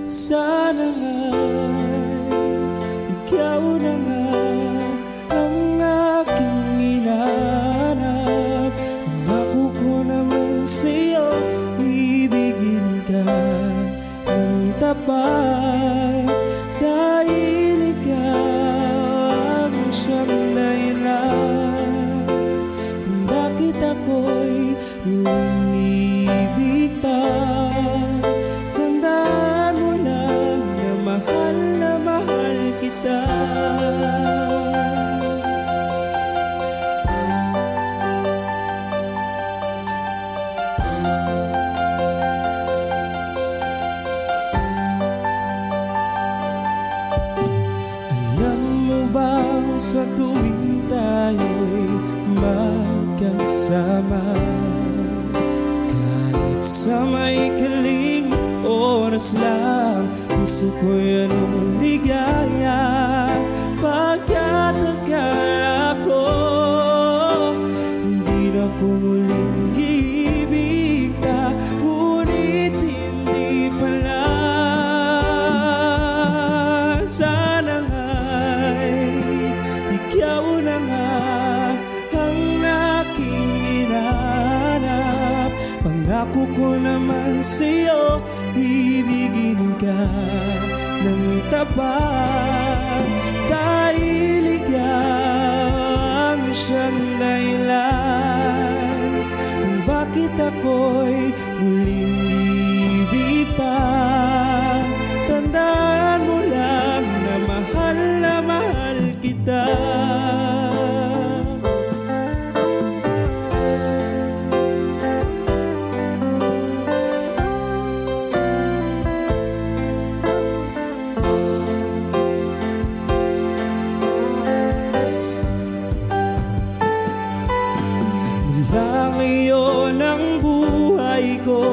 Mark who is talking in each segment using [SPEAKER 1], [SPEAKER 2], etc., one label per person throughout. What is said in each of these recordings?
[SPEAKER 1] Sana nga'y ikaw na nga ang aking hinahanap. Pangako ko naman sa'yo, ibigin ka ng tapat. Dahil ikaw ang siyang dahilan kung bakit ako'y muling ibig pa. Tandaan mo lang na mahal kita. Alam mo bang sa tuwing tayo'y magkasama, kahit sa may kaling oras lang, puso ko'y anong ligaya. Pagkat akala ko hindi na ko muling iibig ka, ngunit hindi pala. Sana nga'y ikaw na nga ang aking hinahanap. Pangako ko naman sa'yo, ibigin ka ng tapat. Dahil ikaw ang siyang dahilan kung bakit ako'y muling ibig pa. Tandaan mo lang na mahal kita. Mula ngayon ang buhay ko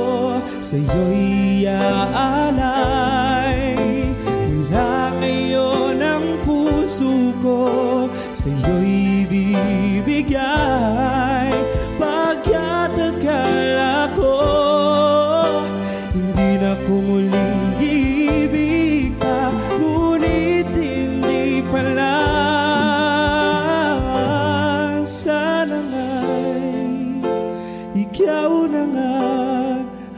[SPEAKER 1] sa'yo'y aalay. Mula ngayon ang puso ko sa'yo'y bibigay. Pagkat akala ko hindi na ko muling ibig pa, ngunit hindi pala. Sana nga'y ikaw na nga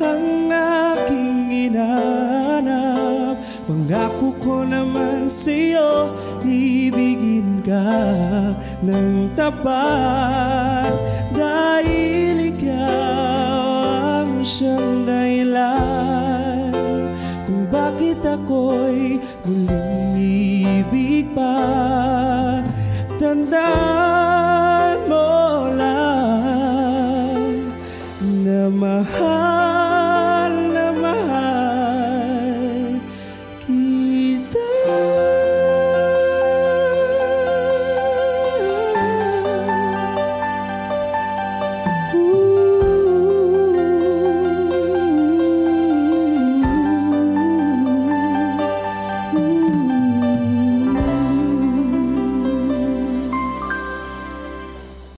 [SPEAKER 1] ang aking hinahanap. Pangako ko naman sa'yo, ibigin ka ng tapat. Dahil ikaw ang siyang dahilan kung bakit ako'y muling ibig pa. Tandaan mo lang na mahal